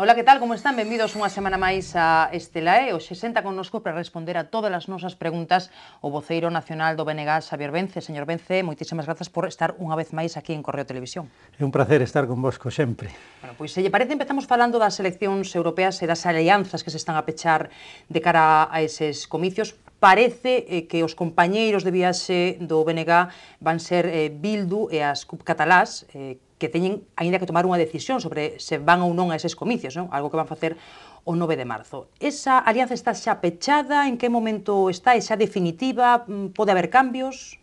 Ola, que tal? Como están? Benvidos unha semana máis a Estelae. Hoxe senta connosco para responder a todas as nosas preguntas o voceiro nacional do BNG, Xavier Vence. Señor Vence, moitísimas grazas por estar unha vez máis aquí en Correo Televisión. É un placer estar convosco sempre. Bueno, pois se lle parece, empezamos falando das eleccións europeas e das alianzas que se están a pechar de cara a eses comicios. Parece que os compañeiros de viaxe do BNG van ser Bildu e as CUP catalás, que teñen aínda que tomar unha decisión sobre se van ou non a eses comicios, non? Algo que van facer o 9 de marzo. Esa alianza está xa pechada? En que momento está? É xa definitiva? Pode haber cambios?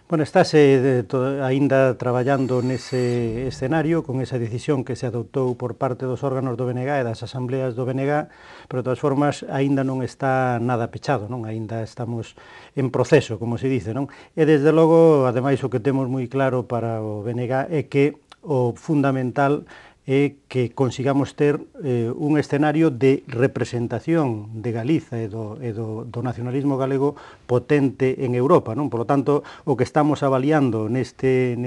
Bueno, estáse aínda traballando nese escenario con esa decisión que se adoptou por parte dos órganos do BNG e das asambleas do BNG, pero de todas formas aínda non está nada pechado, non? Aínda estamos en proceso, como se dice, non? E desde logo, ademais, o que temos moi claro para o BNG é que o fundamental é que consigamos ter un escenario de representación de Galiza e do nacionalismo galego potente en Europa, non? Por lo tanto, o que estamos avaliando neste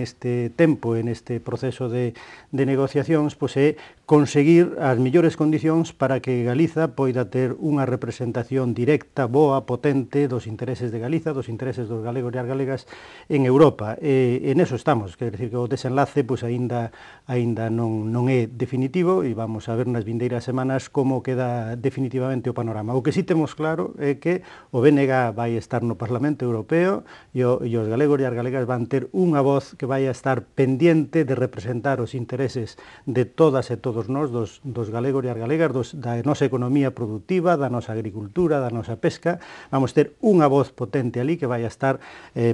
tempo, en este proceso de negociacións, pois é conseguir as mellores condicións para que Galiza poida ter unha representación directa, boa, potente dos intereses de Galiza, dos intereses dos galegos e as galegas en Europa. E neso estamos, quer dizer que o desenlace pois aínda non é definitivo e vamos a ver nas vindeiras semanas como queda definitivamente o panorama. O que sí temos claro é que o BNG vai estar no Parlamento Europeo e os galegos e as galegas van ter unha voz que vai a estar pendiente de representar os intereses de todas e todos nós, dos galegos e as galegas, da nosa economía productiva, da nosa agricultura, da nosa pesca. Vamos ter unha voz potente ali que vai a estar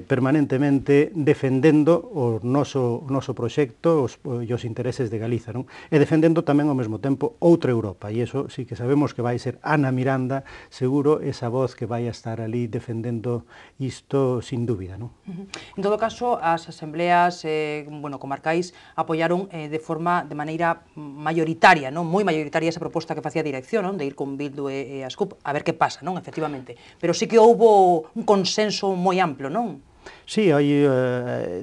permanentemente defendendo o noso proxecto e os intereses de Galiza, non? E defendendo tamén ao mesmo tempo outra Europa, e iso sí que sabemos que vai ser Ana Miranda, seguro, esa voz que vai a estar ali defendendo isto sin dúbida, non? En todo caso, as asambleas comarcais apoiaron de maneira maioritaria, non? Moi maioritaria esa proposta que facía a dirección, non? De ir con Bildu e as CUP, a ver que pasa, non? Efectivamente. Pero sí que houbo un consenso moi amplo, non? Sí, hai,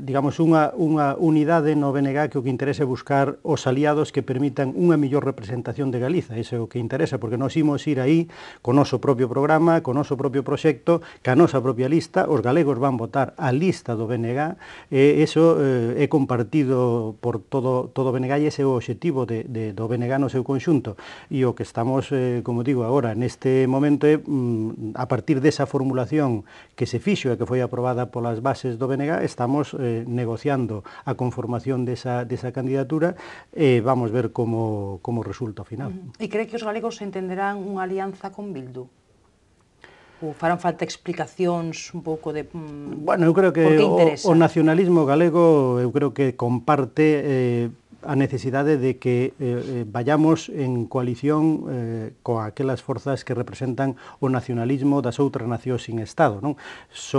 digamos, unha unidade no BNG que o que interesa é buscar os aliados que permitan unha mellor representación de Galiza. Iso é o que interesa, porque nós imos ir aí con o noso propio programa, con o noso propio proxecto, ca nosa propia lista, os galegos van votar a lista do BNG, e iso é compartido por todo o BNG, e ese é o obxectivo do BNG no seu conxunto. E o que estamos, como digo agora, neste momento é, a partir desa formulación que se fixo e que foi aprobada polas bases do BNG, estamos negociando a conformación desa candidatura e vamos ver como resulta ao final. E cree que os galegos entenderán unha alianza con Bildu? Ou farán falta explicacións un pouco de bueno, eu creo que o nacionalismo galego eu creo que comparte a necesidade de que vayamos en coalición con aquelas forzas que representan o nacionalismo das outras nacións sin Estado, non?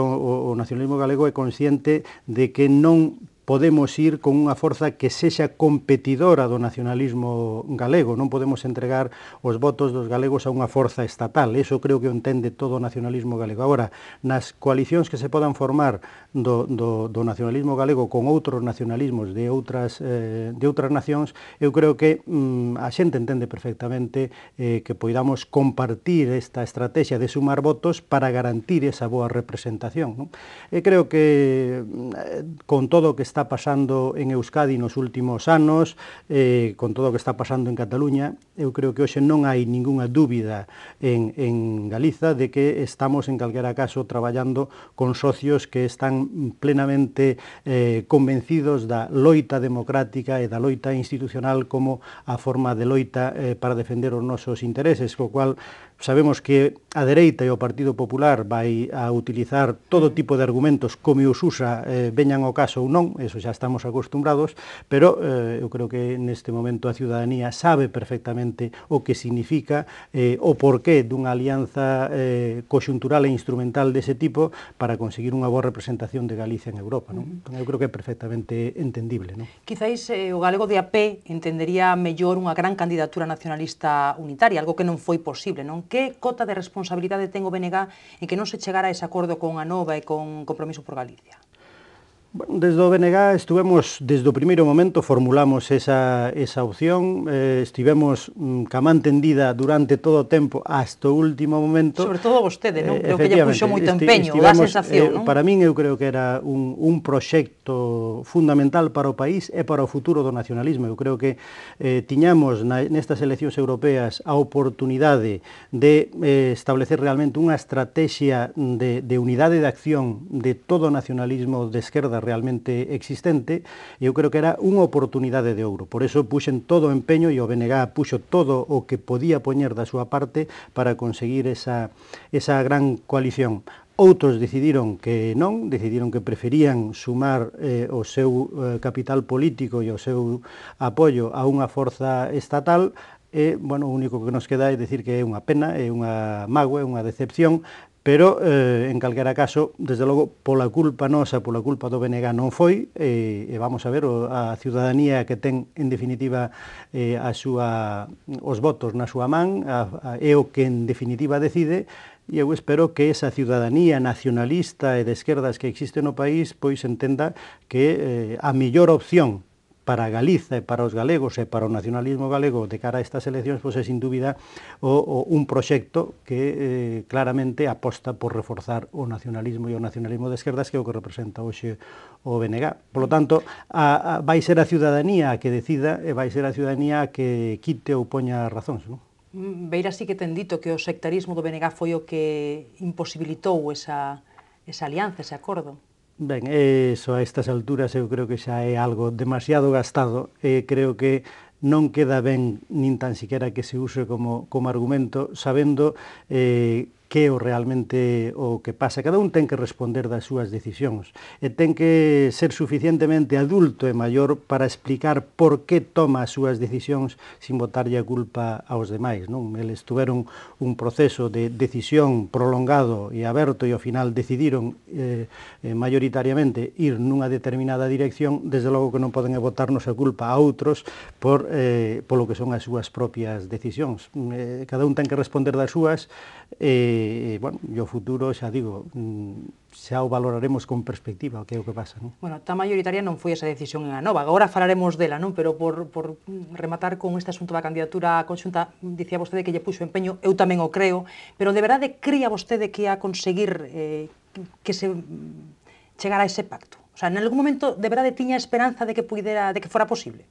O nacionalismo galego é consciente de que non podemos ir con unha forza que sexa competidora do nacionalismo galego, non podemos entregar os votos dos galegos a unha forza estatal, eso creo que o entende todo o nacionalismo galego. Agora, nas coalicións que se podan formar do nacionalismo galego con outros nacionalismos de outras nacións, eu creo que a xente entende perfectamente que poidamos compartir esta estrategia de sumar votos para garantir esa boa representación, non? E creo que con todo o que está pasando en Euskadi nos últimos anos, con todo o que está pasando en Cataluña, eu creo que hoxe non hai ningunha dúbida en Galiza de que estamos en calquera caso traballando con socios que están plenamente convencidos da loita democrática e da loita institucional como a forma de loita para defender os nosos intereses, co cual sabemos que a dereita e o Partido Popular vai a utilizar todo tipo de argumentos como os usa, veñan ao caso ou non, eso xa estamos acostumbrados, pero eu creo que neste momento a ciudadanía sabe perfectamente o que significa o porqué dunha alianza coxuntural e instrumental dese tipo para conseguir unha boa representación de Galicia en Europa, non? Eu creo que é perfectamente entendible, non? Quizáis o galego de a pé entendería mellor unha gran candidatura nacionalista unitaria, algo que non foi posible, non? Que cota de responsabilidade ten o BNG en que non se chegara a ese acordo con Anova e con Compromiso por Galicia? Desde o BNG estuvemos, desde o primeiro momento, formulamos esa opción, estivemos cama entendida durante todo o tempo hasta o último momento. Sobre todo vostede, non? Creo que lle puxo moito empeño, dá sensación, non? Para min, eu creo que era un proxecto fundamental para o país e para o futuro do nacionalismo. Eu creo que tiñamos nestas eleccións europeas a oportunidade de establecer realmente unha estrategia de unidade de acción de todo o nacionalismo de esquerda realmente existente, e eu creo que era unha oportunidade de ouro. Por eso puxen todo o empeño e o BNG puxo todo o que podía poñer da súa parte para conseguir esa gran coalición. Outros decidiron que non, decidiron que preferían sumar o seu capital político e o seu apoio a unha forza estatal, e, bueno, o único que nos queda é dicir que é unha pena, é unha mágoa, é unha decepción, pero, en calquera caso, desde logo, pola culpa nosa, pola culpa do BNG non foi, e vamos a ver, a ciudadanía que ten, en definitiva, os votos na súa man, é o que, en definitiva, decide, e eu espero que esa ciudadanía nacionalista e de esquerdas que existe no país, pois entenda que a mellor opción para Galiza e para os galegos e para o nacionalismo galego de cara a estas eleccións, pois é sin dúbida un proxecto que claramente aposta por reforzar o nacionalismo e o nacionalismo de esquerdas, que é o que representa hoxe o BNG. Por lo tanto, vai ser a ciudadanía a que decida e vai ser a ciudadanía a que quite ou poña razóns, non? Beira sí que ten dito que o sectarismo do BNG foi o que imposibilitou esa alianza, ese acordo. Ben, eso a estas alturas eu creo que xa é algo demasiado gastado, e creo que non queda ben nin tan siquiera que se use como argumento, sabendo que é realmente o que pasa. Cada un ten que responder das súas decisións e ten que ser suficientemente adulto e maior para explicar por que toma as súas decisións sin botarlle a culpa aos demais, non? Eles tuveron un proceso de decisión prolongado e aberto e ao final decidiron mayoritariamente ir nunha determinada dirección. Desde logo que non poden botarnos a culpa a outros polo que son as súas propias decisións. Cada un ten que responder das súas, bueno, e o futuro, xa digo, xa o valoraremos con perspectiva, que é o que pasa, non? Bueno, tan mayoritaria non foi esa decisión en Anova, agora falaremos dela, non? Pero por rematar con este asunto da candidatura conxunta, dicía vostede que lle puxo empeño, eu tamén o creo, pero de verdade cría vostede que ia conseguir que se chegara a ese pacto? O sea, en algún momento de verdade tiña esperanza de que fora posible?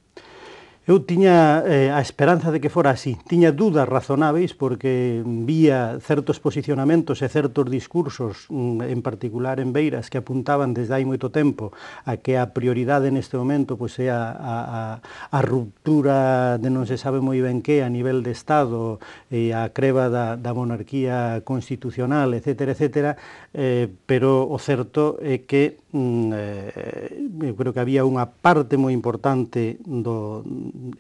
Eu tiña a esperanza de que fora así. Tiña dúdas razonáveis porque vía certos posicionamentos e certos discursos, en particular en Beiras, que apuntaban desde hai moito tempo a que a prioridade neste momento pois é a ruptura de non se sabe moi ben que a nivel de Estado e a creba da monarquía constitucional, etcétera, etcétera, pero o certo é que eu creo que había unha parte moi importante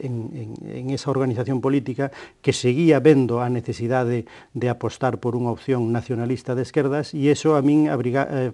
en esa organización política que seguía vendo a necesidade de apostar por unha opción nacionalista de esquerdas, e iso a min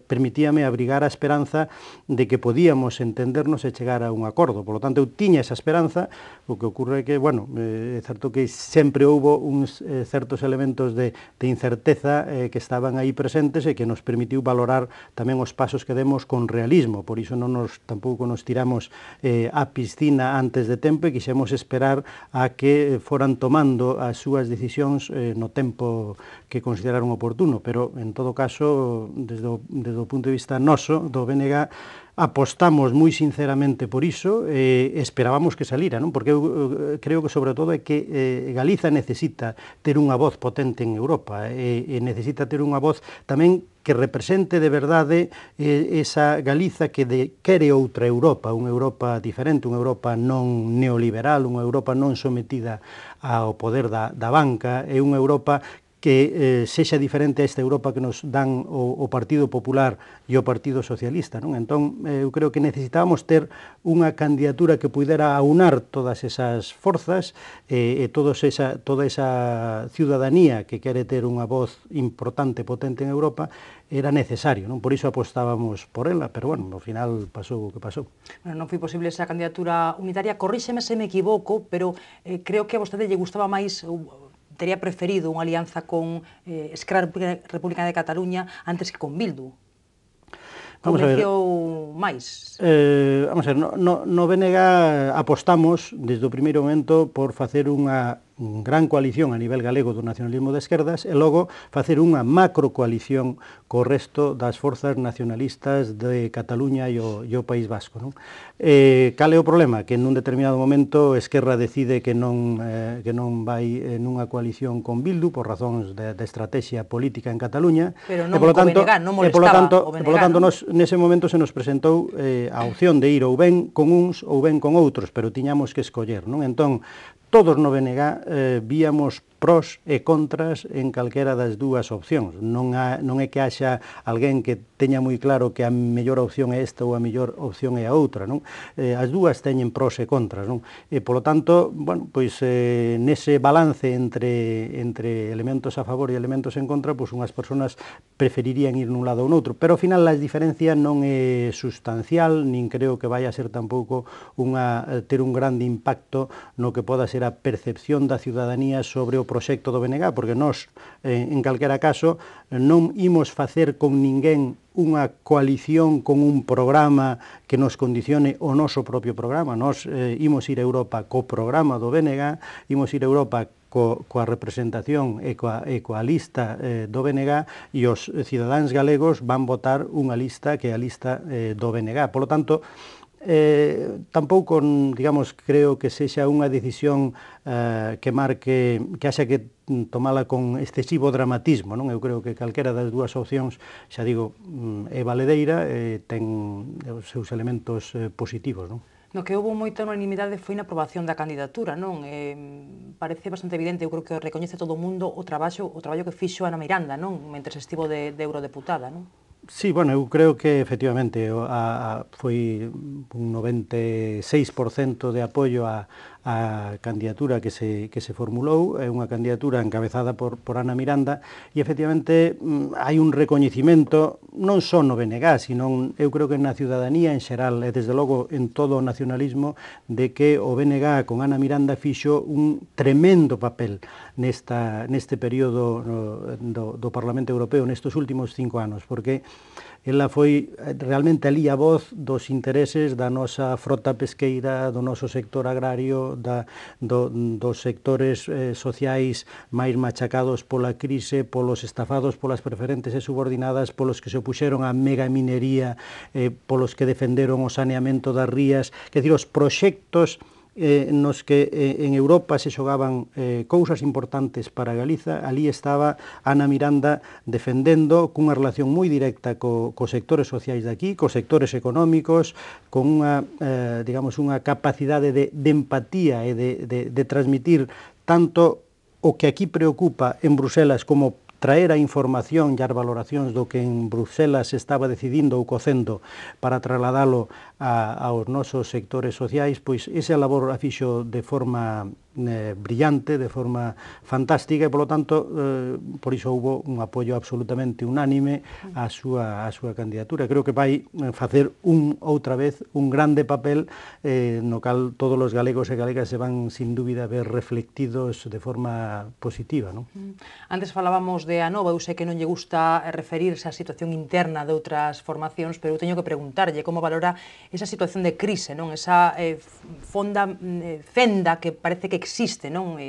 permitíame abrigar a esperanza de que podíamos entendernos e chegar a un acordo. Por lo tanto, eu tiña esa esperanza. O que ocurre é que, bueno, é certo que sempre houbo uns certos elementos de incerteza que estaban aí presentes e que nos permitiu valorar tamén os pasos que demos con realismo. Por iso tampouco nos tiramos á piscina antes de tempo e quixemos esperar a que foran tomando as súas decisións no tempo que consideraron oportuno, pero en todo caso, desde o punto de vista noso, do BNG, apostamos moi sinceramente por iso e esperábamos que salira, non? Porque eu creo que sobre todo é que Galiza necesita ter unha voz potente en Europa e necesita ter unha voz tamén que represente de verdade esa Galiza que quere outra Europa, unha Europa diferente, unha Europa non neoliberal, unha Europa non sometida ao poder da banca, é unha Europa que sexa diferente a esta Europa que nos dan o Partido Popular e o Partido Socialista, non? Entón, eu creo que necesitábamos ter unha candidatura que pudera aunar todas esas forzas e toda esa ciudadanía que quere ter unha voz importante, potente en Europa, era necesario, non? Por iso apostábamos por ela, pero, bueno, ao final pasou o que pasou. Bueno, non foi posible esa candidatura unitaria, corríxeme se me equivoco, pero creo que a vostede lle gustaba máis, tería preferido unha alianza con Esquerra Republicana de Cataluña antes que con Bildu. convenceu máis? Vamos a ver, no BNG apostamos desde o primeiro momento por facer unha gran coalición a nivel galego do nacionalismo de esquerdas e logo facer unha macro coalición co resto das forzas nacionalistas de Cataluña e o País Vasco. Non? Cal é o problema? Que nun determinado momento Esquerra decide que non vai nunha coalición con Bildu por razóns de estrategia política en Cataluña. Pero non co BNG, non molestaba o BNG. Por lo tanto, nese momento se nos presentou a opción de ir ou ben con uns ou ben con outros, pero tiñamos que escoller. Non? Entón, todos no BNG víamos pros e contras en calquera das dúas opcións. Non é que haxa alguén que teña moi claro que a mellor opción é esta ou a mellor opción é a outra, non? As dúas teñen pros e contras, non? E, polo tanto, bueno, pois nese balance entre elementos a favor e elementos en contra, pois unhas persoas preferirían ir nun lado ou noutro, pero ao final a diferencia non é sustancial, nin creo que vai a ser tampouco ter un grande impacto no que poda ser a percepción da ciudadanía sobre o proxecto do BNG, porque nós, en calquera caso, non imos facer con ninguén unha coalición con un programa que nos condicione o noso propio programa. Nós imos ir a Europa co programa do BNG, imos ir a Europa coa representación e coa lista do BNG e os cidadáns galegos van votar unha lista que é a lista do BNG. Por lo tanto, tampouco, digamos, creo que sexa unha decisión que marque, que haxa que tomala con excesivo dramatismo, non? Eu creo que calquera das dúas opcións, xa digo, é valedeira, ten os seus elementos positivos, non? No que houve moita unanimidade foi na aprobación da candidatura, non? Parece bastante evidente, eu creo que recoñece todo o mundo o traballo que fixo Ana Miranda, non? Mentre estivo de eurodeputada, non? Sí, bueno, eu creo que efectivamente foi un 96% de apoio á candidatura que se formulou, é unha candidatura encabezada por Ana Miranda e efectivamente hai un recoñecimento non só no BNG, sino eu creo que na ciudadanía en xeral e desde logo en todo o nacionalismo de que o BNG con Ana Miranda fixo un tremendo papel neste período do Parlamento Europeo nestes últimos 5 anos, porque ela foi realmente ali a voz dos intereses da nosa frota pesqueira, do noso sector agrario, dos sectores sociais máis machacados pola crise, polos estafados polas preferentes e subordinadas, polos que se opuxeron á megaminería, polos que defenderon o saneamento das rías, quer dizer, os proxectos nos que en Europa se xogaban cousas importantes para Galiza, ali estaba Ana Miranda defendendo cunha relación moi directa cos sectores sociais de aquí, cos sectores económicos, con unha, digamos, unha capacidade de empatía e de transmitir tanto o que aquí preocupa en Bruselas como traer a información e as valoracións do que en Bruselas estaba decidindo ou cocendo para trasladalo aos nosos sectores sociais, pois esa labor a fixo de forma brillante, de forma fantástica e, polo tanto, por iso houve un apoio absolutamente unánime á súa candidatura. Creo que vai facer outra vez un grande papel no cal todos os galegos e galegas se van, sin dúbida, ver reflectidos de forma positiva, non? Antes falábamos de Anova, eu sei que non lle gusta referirse á situación interna de outras formacións, pero eu teño que preguntarlle como valora esa situación de crise, non? Esa fenda que parece que existe, non?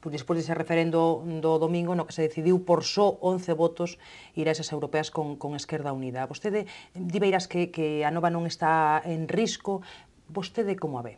Despois dese referendo do domingo no que se decidiu por só 11 votos ir a esas europeas con Esquerda Unida. Vostede di Beiras que a Nova non está en risco, vostede como a ve?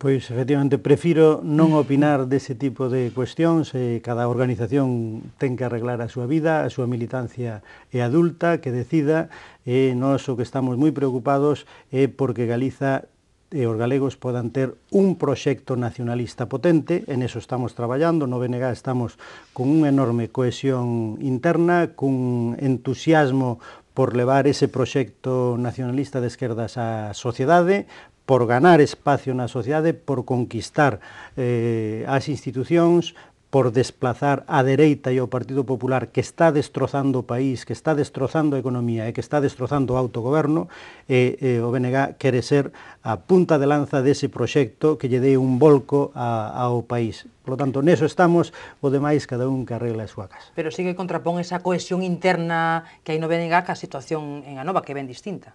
Pois, efectivamente, prefiro non opinar dese tipo de cuestións. Cada organización ten que arreglar a súa vida, a súa militancia é adulta, que decida, e nós o que estamos moi preocupados é porque Galiza e os galegos podan ter un proxecto nacionalista potente, en eso estamos traballando, no BNG estamos con unha enorme cohesión interna, cun entusiasmo por levar ese proxecto nacionalista de esquerdas á sociedade, por ganar espacio na sociedade, por conquistar as institucións, por desplazar a dereita e o Partido Popular, que está destrozando o país, que está destrozando a economía e que está destrozando o autogoberno, o BNG quere ser a punta de lanza dese proxecto que lle dé un volco ao país. Por lo tanto, neso estamos, o demais cada un que arregle a súa casa. Pero sí que contrapón esa cohesión interna que hai no BNG ca situación en Anova, que é ben distinta.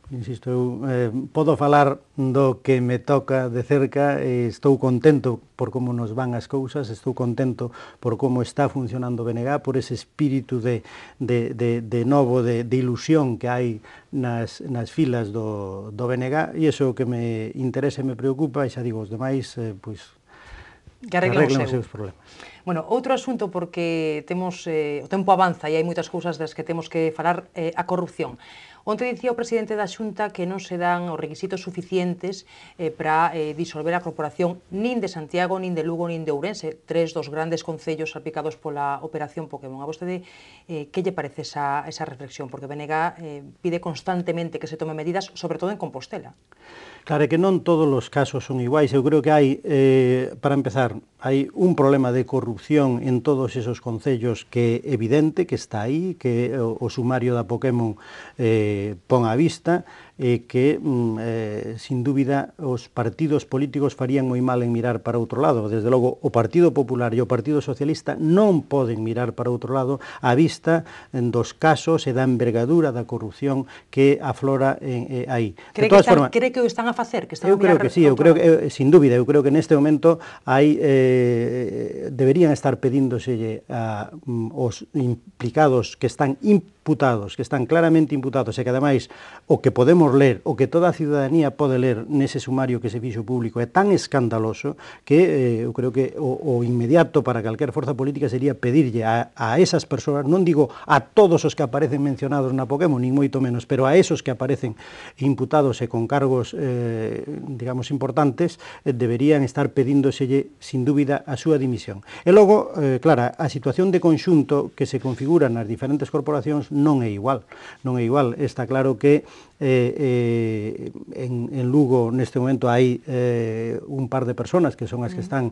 Insisto, eu podo falar do que me toca de cerca, estou contento por como nos van as cousas, estou contento por como está funcionando o BNG, por ese espírito de novo, de ilusión que hai nas filas do BNG, e iso que me interesa e me preocupa, e xa digo, os demais, pois, que arreglen os seus problemas. Bueno, outro asunto, porque temos o tempo avanza e hai moitas cousas das que temos que falar, a corrupción. Onte dicía o presidente da Xunta que non se dan os requisitos suficientes para disolver a corporación nin de Santiago, nin de Lugo, nin de Ourense, tres dos grandes concellos salpicados pola operación Pokémon. A vostede, que lle parece esa reflexión? Porque BNG pide constantemente que se tome medidas, sobre todo en Compostela. Claro, que non todos os casos son iguais. Eu creo que hai, para empezar, hai un problema de corrupción en todos esos concellos que é evidente, que está aí, que o sumario da Pokémon pon á vista, que, sin dúbida, os partidos políticos farían moi mal en mirar para outro lado. Desde logo, o Partido Popular e o Partido Socialista non poden mirar para outro lado á vista dos casos e da envergadura da corrupción que aflora aí. Cree que o están a facer? Eu creo que sí, eu creo que, sin dúbida, eu creo que neste momento hai, deberían estar pedíndoselle aos implicados que están imputados, que están claramente imputados e que ademais o que podemos ler, o que toda a ciudadanía pode ler nese sumario que se fixo público é tan escandaloso que eu creo que o inmediato para calquer forza política sería pedirlle a esas persoas, non digo a todos os que aparecen mencionados na Pokémon, nin moito menos, pero a esos que aparecen imputados e con cargos digamos importantes, deberían estar pedíndoselle sin dúbida a súa dimisión. E logo, claro, a situación de conxunto que se configura nas diferentes corporacións non é igual. Non é igual. Está claro que en Lugo neste momento hai un par de personas que son as que están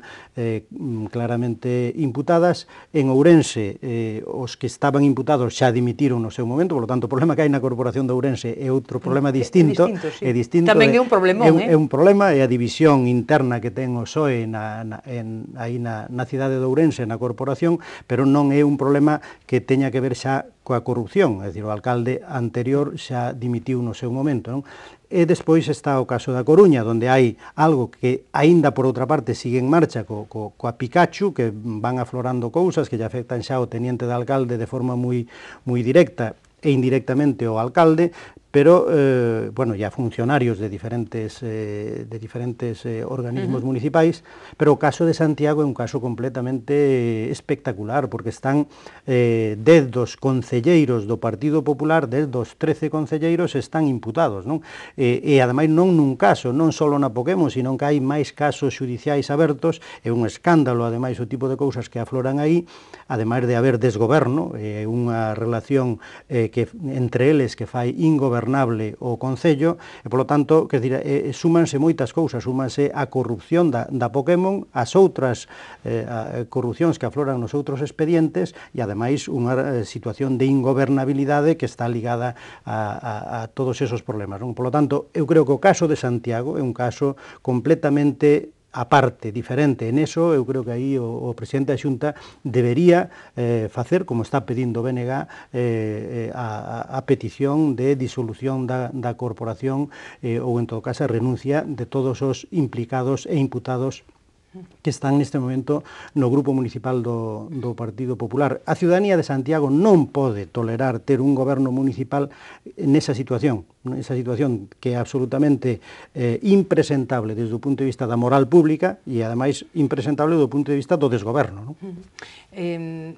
claramente imputadas. En Ourense os que estaban imputados xa dimitiron no seu momento, por lo tanto o problema que hai na corporación de Ourense é outro problema distinto. É distinto. Tamén é un problemón, é un problema, é a división interna que ten o PSOE aí na cidade de Ourense, na corporación, pero non é un problema que teña que ver xa coa corrupción, é dicir, o alcalde anterior xa dimitiu no seu momento, non? E despois está o caso da Coruña, onde hai algo que, aínda por outra parte, sigue en marcha coa Pikachu, que van aflorando cousas que lle afectan xa ao teniente de alcalde de forma moi directa e indirectamente ao alcalde, pero, bueno, ya funcionarios de diferentes organismos municipais, pero o caso de Santiago é un caso completamente espectacular, porque están 10 dos concelleiros do Partido Popular, 10 dos 13 concelleiros están imputados, non? E ademais non nun caso, non só na Pokémon, sino que hai máis casos xudiciais abertos, é un escándalo, ademais, o tipo de cousas que afloran aí, ademais de haber desgoberno, unha relación que entre eles que fai ingobernable o Concello, e, polo tanto, quer dizer, súmanse moitas cousas, súmanse a corrupción da Pokémon, as outras corrupcións que afloran nos outros expedientes, e, ademais, unha situación de ingobernabilidade que está ligada a todos esos problemas, non? Polo tanto, eu creo que o caso de Santiago é un caso completamente aparte, diferente. En eso, eu creo que aí o presidente da Xunta debería facer, como está pedindo o BNG, a petición de disolución da corporación ou, en todo caso, a renuncia de todos os implicados e imputados que están neste momento no grupo municipal do Partido Popular. A ciudadanía de Santiago non pode tolerar ter un goberno municipal nesa situación que é absolutamente impresentable desde o punto de vista da moral pública e, ademais, impresentable do punto de vista do desgoberno, non?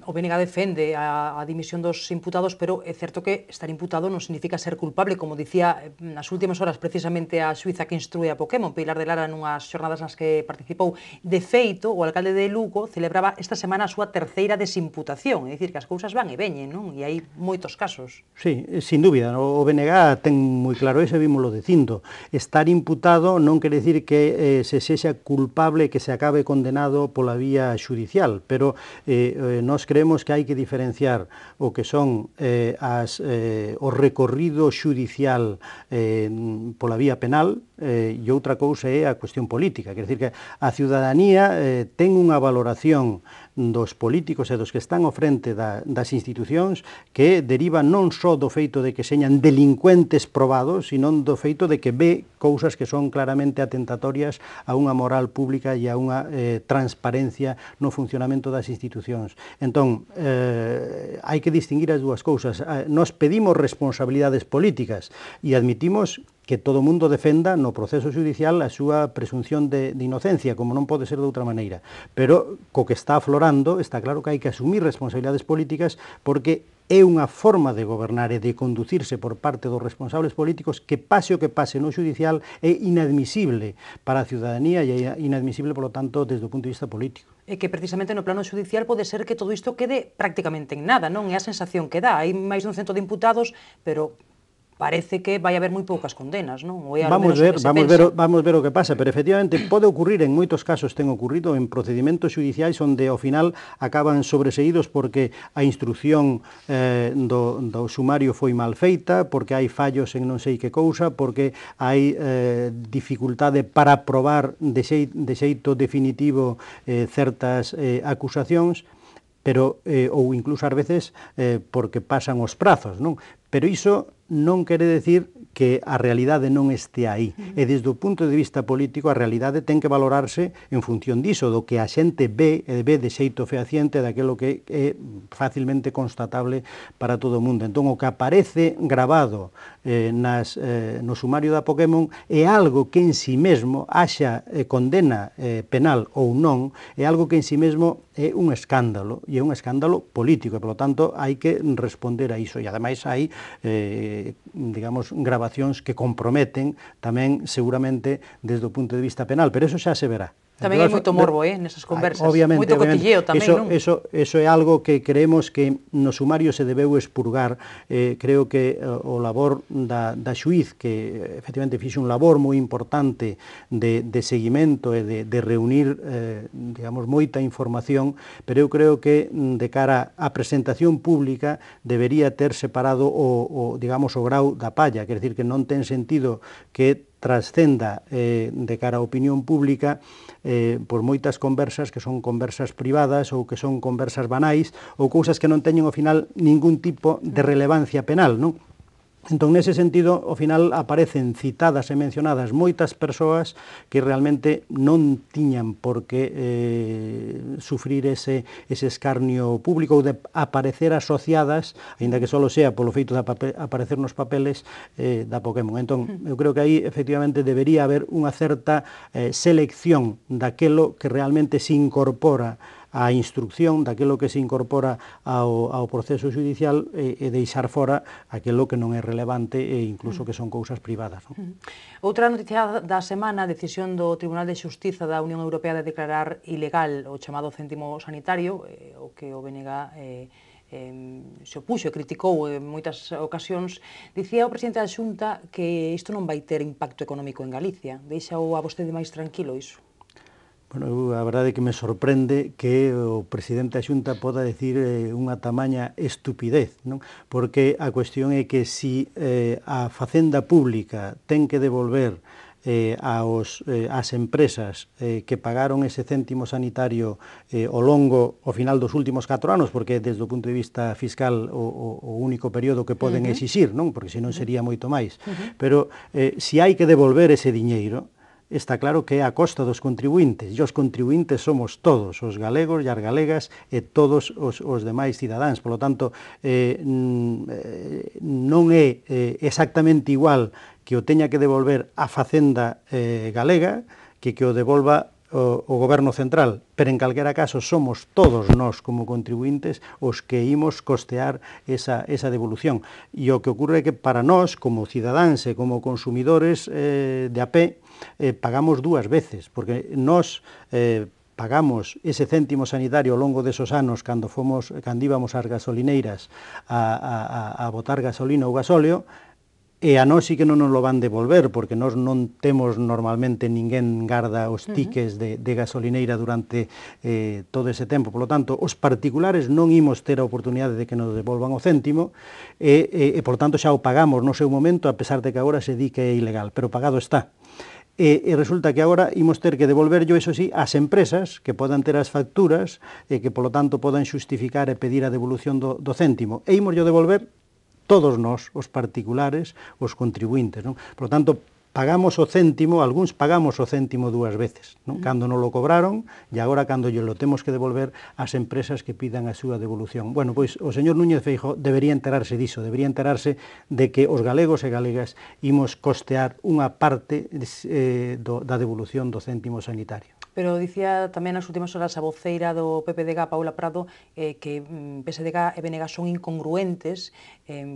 O BNG defende a dimisión dos imputados, pero é certo que estar imputado non significa ser culpable, como dicía nas últimas horas precisamente a xuíza que instrue a Pokémon, Pilar de Lara, nunhas xornadas nas que participou. De feito, o alcalde de Lugo celebraba esta semana a súa terceira desimputación, é dicir, que as cousas van e veñen, non? E hai moitos casos. Sí, sin dúbida, o BNG ten moi claro eso, vímoslo dicindo. Estar imputado non quere dicir que se sexa culpable, que se acabe condenado pola vía xudicial, pero nós creemos que hai que diferenciar o que son o recorrido xudicial pola vía penal e outra cousa é a cuestión política. Quer dicir que a ciudadanía ten unha valoración dos políticos e dos que están ao frente das institucións que deriva non só do feito de que señan delincuentes probados, sino do feito de que ve cousas que son claramente atentatorias a unha moral pública e a unha transparencia no funcionamento das institucións. Entón, hai que distinguir as dúas cousas. Nos pedimos responsabilidades políticas e admitimos que todo mundo defenda no proceso judicial a súa presunción de inocencia, como non pode ser de outra maneira. Pero, co que está aflorando, está claro que hai que asumir responsabilidades políticas porque é unha forma de gobernar e de conducirse por parte dos responsables políticos que pase o que pase no judicial é inadmisible para a ciudadanía e é inadmisible, polo tanto, desde o punto de vista político. E que precisamente no plano judicial pode ser que todo isto quede prácticamente en nada, non? É a sensación que dá. Hai máis dun cento de imputados, pero parece que vai haber moi poucas condenas, non? Vamos ver o que pasa, pero efectivamente pode ocurrir, en moitos casos ten ocurrido en procedimentos judiciais onde ao final acaban sobreseídos porque a instrucción do sumario foi mal feita, porque hai fallos en non sei que cousa, porque hai dificultade para probar de xeito definitivo certas acusacións, pero ou incluso ás veces porque pasan os prazos, non? Pero iso non quere decir que a realidade non este aí. E desde o punto de vista político, a realidade ten que valorarse en función diso, do que a xente ve de xeito fehaciente daquilo que é facilmente constatable para todo o mundo. Entón, o que aparece grabado no sumario da Pokémon é algo que en si mesmo, haxa condena penal ou non, é algo que en si mesmo é un escándalo, e é un escándalo político, e, polo tanto, hai que responder a iso. E, ademais, hai digamos, grabacións que comprometen tamén, seguramente, desde o punto de vista penal, pero eso xa se verá. Tamén hai moito morbo, nesas conversas, moito cotilleo tamén, non? Eso é algo que creemos que no sumario se debeu expurgar. Creo que o labor da xuiz, que efectivamente fixe un labor moi importante de seguimento e de reunir, digamos, moita información, pero eu creo que de cara á presentación pública debería ter separado digamos, o grau da palla, quer decir que non ten sentido que trascenda de cara á opinión pública por moitas conversas que son conversas privadas ou que son conversas banais ou cousas que non teñen ao final ningún tipo de relevancia penal, non? Entón, nese sentido, ao final aparecen citadas e mencionadas moitas persoas que realmente non tiñan por que sufrir ese escarnio público ou de aparecer asociadas, aínda que só sea polo feito de aparecer nos papeles da Pokémon. Entón, eu creo que aí, efectivamente, debería haber unha certa selección daquelo que realmente se incorpora a instrucción, daquilo que se incorpora ao proceso judicial e deixar fora aquilo que non é relevante e incluso que son cousas privadas. Outra noticia da semana, a decisión do Tribunal de Xustiza da Unión Europea de declarar ilegal o chamado céntimo sanitario, o que o BNG se opuxo e criticou en moitas ocasións. Dicía o presidente da Xunta que isto non vai ter impacto económico en Galicia. Deixa-o a vostede máis tranquilo iso? Bueno, a verdade é que me sorprende que o presidente da Xunta poda decir unha tamaña estupidez, non? Porque a cuestión é que si a facenda pública ten que devolver ás empresas que pagaron ese céntimo sanitario ao final dos últimos 4 anos, porque desde o punto de vista fiscal o único período que poden exixir, non? Porque senón sería moito máis. Pero si hai que devolver ese diñeiro, está claro que é a costa dos contribuintes, e os contribuintes somos todos, os galegos e as galegas e todos os demais cidadáns. Por lo tanto, non é exactamente igual que o teña que devolver a Facenda galega que o devolva o goberno central, pero en calquera caso somos todos nós como contribuintes os que imos costear esa devolución. E o que ocorre é que para nós, como cidadáns e como consumidores de a pé, pagamos dúas veces, porque nós pagamos ese céntimo sanitario ao longo desos anos cando íbamos ás gasolineiras a botar gasolina ou gasóleo, e a nós sí que non nos lo van devolver, porque nós non temos normalmente ninguén garda os tickets de gasolineira durante todo ese tempo. Por lo tanto, os particulares non imos ter a oportunidade de que nos devolvan o céntimo e por tanto, xa o pagamos no seu momento, a pesar de que agora se di que é ilegal, pero pagado está. E resulta que agora imos ter que devolverlo, eso sí, ás empresas que podan ter as facturas e que, polo tanto, podan xustificar e pedir a devolución do céntimo. E imos devolver todos nós, os particulares, os contribuintes, non? Por lo tanto, pagamos o céntimo, algúns pagamos o céntimo dúas veces, non? Cando non lo cobraron e agora cando lo temos que devolver ás empresas que pidan a súa devolución. Bueno, pois o señor Núñez Feijóo debería enterarse diso, debería enterarse de que os galegos e galegas imos costear unha parte da devolución do céntimo sanitario. Pero dicía tamén nas últimas horas a voceira do PPDG, Paula Prado, que PSDG e BNG son incongruentes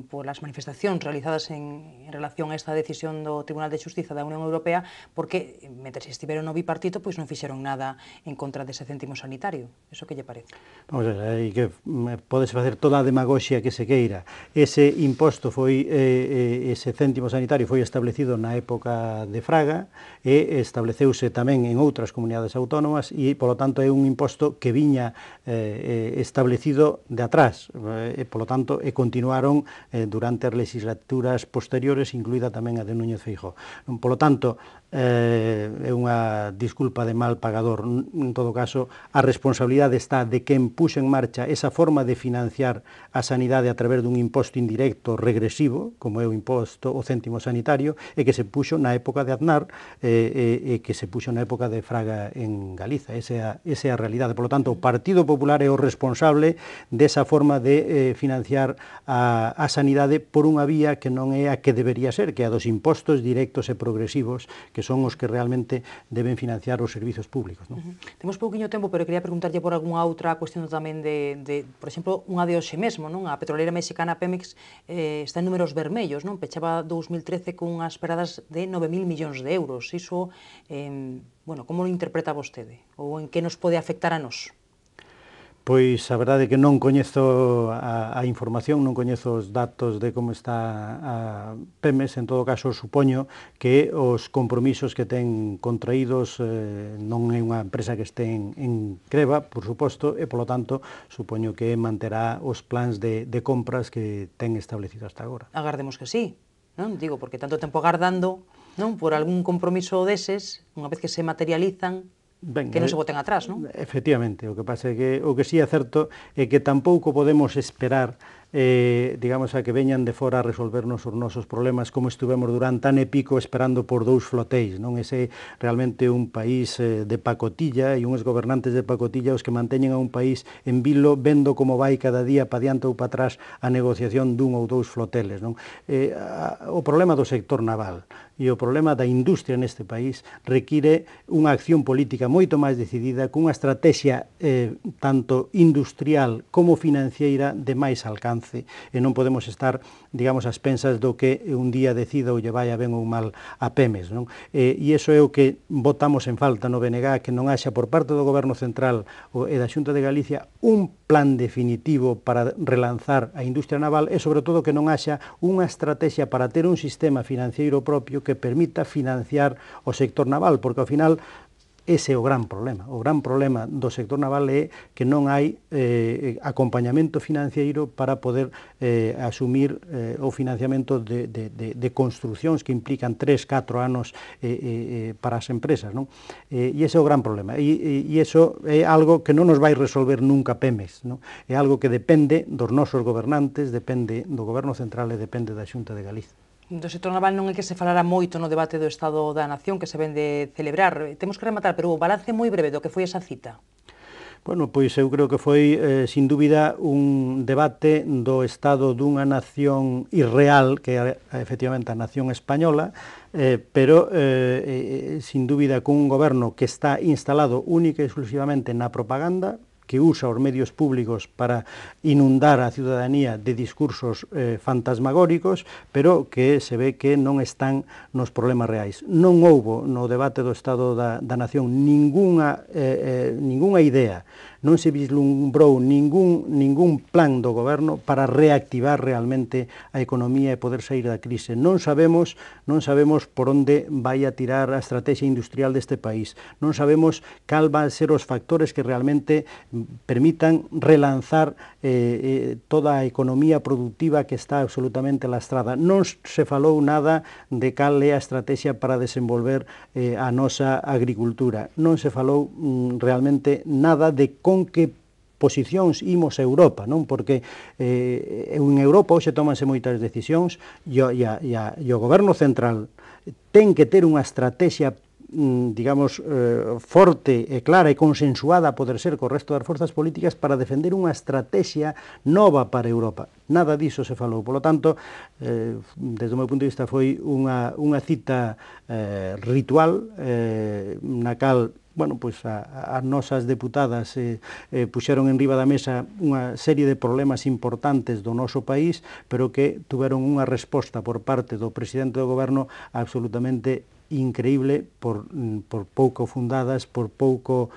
polas manifestacións realizadas en relación a esta decisión do Tribunal de Xustiza da Unión Europea, porque, mentre estiveron no bipartito, pois non fixeron nada en contra dese céntimo sanitario. Eso que lle parece? Vamos a ver, aí que podes facer toda a demagoxia que se queira. Ese imposto ese céntimo sanitario foi establecido na época de Fraga e estableceuse tamén en outras comunidades autónomas e, polo tanto, é un imposto que viña establecido de atrás e, polo tanto, continuaron durante as legislaturas posteriores, incluída tamén a de Núñez Feijóo. Polo tanto, é unha disculpa de mal pagador. En todo caso, a responsabilidade está de quen puxo en marcha esa forma de financiar a sanidade a través dun imposto indirecto regresivo, como é o imposto o céntimo sanitario, e que se puxo na época de Aznar e que se puxo na época de Fraga en Galiza. Esa é a realidade. Por lo tanto, o Partido Popular é o responsable desa forma de financiar a sanidade por unha vía que non é a que debería ser, que é a dos impostos directos e progresivos, que son os que realmente deben financiar os servizos públicos, non? Temos pouquiño tempo, pero quería preguntarlle por algunha outra cuestión tamén por exemplo, unha de hoxe mesmo, non? A petrolera mexicana Pemex está en números vermellos, non? Pechaba 2013 con unhas peradas de 9.000 millóns de euros. Iso, bueno, como lo interpreta vostede? Ou en que nos pode afectar a nós? Pois a verdade é que non coñezo a información, non coñezo os datos de como está a Pemex. En todo caso, supoño que os compromisos que ten contraídos non é unha empresa que este en creba, por suposto, e, polo tanto, supoño que manterá os plans de compras que ten establecido hasta agora. Agardemos que sí, non? Digo, porque tanto tempo agardando, non? Por algún compromiso deses, unha vez que se materializan, que non se boten atrás, non? Efectivamente, o que pasa é que o que sí é certo é que tampouco podemos esperar digamos, a que veñan de fora a resolvernos os nosos problemas como estuvemos durante ano e pico esperando por dous flotéis, non? Ese realmente un país de pacotilla e uns gobernantes de pacotilla os que manteñen a un país en vilo vendo como vai cada día pa diante ou pa atrás a negociación dun ou dous floteles, non? O problema do sector naval e o problema da industria neste país require unha acción política moito máis decidida, cunha estrategia tanto industrial como financiera de máis alcance, e non podemos estar, digamos, ás pensas do que un día decida ou lle vai a ben ou mal a Pemex, non? E iso é o que votamos en falta no BNG, que non haxa por parte do Goberno Central e da Xunta de Galicia un plan definitivo para relanzar a industria naval e, sobre todo, que non haxa unha estrategia para ter un sistema financiero propio que permita financiar o sector naval, porque ao final ese é o gran problema. O gran problema do sector naval é que non hai acompañamento financiero para poder asumir o financiamento de construcións que implican 3-4 anos para as empresas, non? E ese é o gran problema. E iso é algo que non nos vai resolver nunca Pemex, non? É algo que depende dos nosos gobernantes, depende do Goberno Central e depende da Xunta de Galicia. Do sector naval non é que se falara moito no debate do Estado da Nación que se ven de celebrar. Temos que rematar, pero o balance moi breve do que foi esa cita. Bueno, pois eu creo que foi, sin dúbida, un debate do Estado dunha nación irreal, que é efectivamente a nación española, pero, sin dúbida, cun goberno que está instalado única e exclusivamente na propaganda, que usa os medios públicos para inundar a ciudadanía de discursos fantasmagóricos, pero que se ve que non están nos problemas reais. Non houbo no debate do Estado da Nación ninguna idea, non se vislumbrou ningún plan do goberno para reactivar realmente a economía e poder sair da crise. Non sabemos por onde vai a tirar a estrategia industrial deste país. Non sabemos cal van ser os factores que realmente permitan relanzar toda a economía productiva que está absolutamente lastrada. Non se falou nada de cal é a estrategia para desenvolver a nosa agricultura. Non se falou realmente nada de con que posicións imos a Europa, non? Porque en Europa hoxe tómanse moitas decisións e o goberno central ten que ter unha estrategia digamos, forte e clara e consensuada a poder ser co resto das forzas políticas para defender unha estrategia nova para Europa. Nada diso se falou. Por lo tanto, desde o meu punto de vista, foi unha cita ritual na cal as nosas deputadas puxeron en riba da mesa unha serie de problemas importantes do noso país, pero que tuveron unha resposta por parte do presidente do goberno absolutamente increíble, por pouco fundadas, por pouco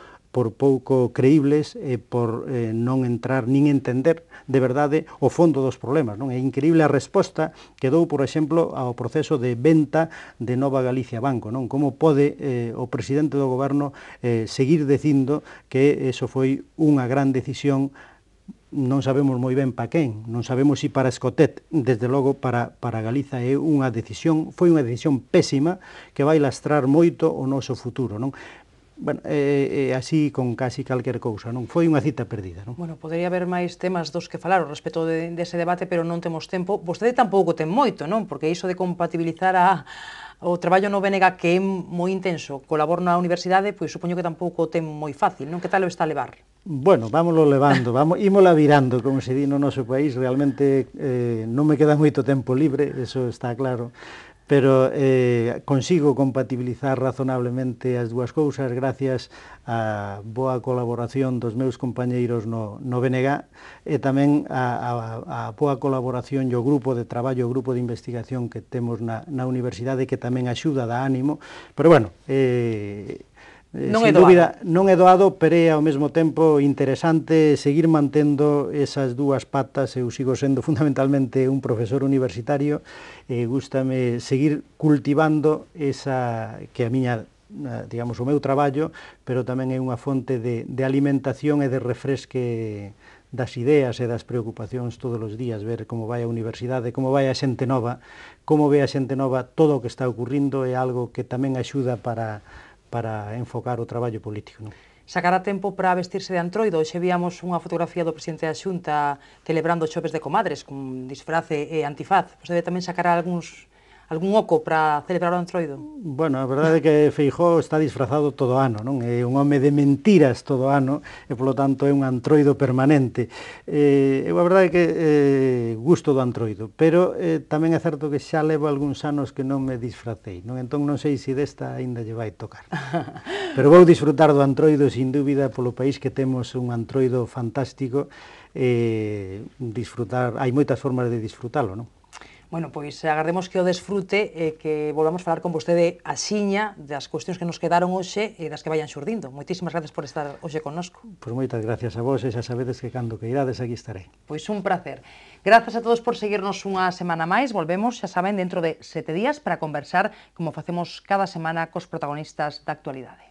creíbles e por non entrar nin entender de verdade o fondo dos problemas, non? É increíble a resposta que dou, por exemplo, ao proceso de venta de Nova Galicia Banco, non? Como pode o presidente do goberno seguir dicindo que eso foi unha gran decisión. Non sabemos moi ben para quen, non sabemos se para Escotet, desde logo para Galiza é unha decisión, foi unha decisión pésima que vai lastrar moito o noso futuro, non? Bueno, así con casi calquer cousa, non? Foi unha cita perdida, non? Bueno, podería haber máis temas dos que falar ao respecto dese debate, pero non temos tempo. Vostede tampouco ten moito, non? Porque iso de compatibilizar o traballo no BNG, que é moi intenso, co labor na universidade, pois supoño que tampouco ten moi fácil, non? Que tal o está a levar? Bueno, vámoslo levando, ímola virando, como se di no noso país. Realmente non me queda moito tempo libre, eso está claro, pero consigo compatibilizar razonablemente as dúas cousas gracias á boa colaboración dos meus compañeiros no BNG e tamén a boa colaboración e o grupo de traballo, o grupo de investigación que temos na universidade, que tamén axuda, dá ánimo, pero bueno, sin dúbida, non é doado, pero é ao mesmo tempo interesante seguir mantendo esas dúas patas. Eu sigo sendo fundamentalmente un profesor universitario e gústame seguir cultivando esa que a miña, digamos, o meu traballo, pero tamén é unha fonte de alimentación e de refresque das ideas e das preocupacións todos os días, ver como vai a universidade, como vai a xente nova, como ve a xente nova todo o que está ocurrindo, é algo que tamén axuda para enfocar o traballo político, non? Sacará tempo para vestirse de antroido? Hoxe víamos unha fotografía do presidente da Xunta celebrando o Xoves de Comadres con disfrace e antifaz. Vostede tamén sacará algún oco para celebrar o antroido? Bueno, a verdade é que Feijóo está disfrazado todo ano, non? É un home de mentiras todo ano e, polo tanto, é un antroido permanente. Eu a verdade é que gusto do antroido, pero tamén é certo que xa levo algúns anos que non me disfracei, non? Entón non sei se desta aínda lle vai tocar. Pero vou disfrutar do antroido, sin dúbida, polo país que temos un antroido fantástico. Hai moitas formas de disfrutalo, non? Bueno, pois agardemos que o desfrute e que volvamos a falar con vostede axiña das cuestións que nos quedaron hoxe e das que vayan xurdindo. Moitísimas gracias por estar hoxe connosco. Pois moitas gracias a vos e xa sabedes que cando que irades aquí estarei. Pois un placer. Grazas a todos por seguirnos unha semana máis. Volvemos, xa saben, dentro de 7 días para conversar como facemos cada semana cos protagonistas da actualidade.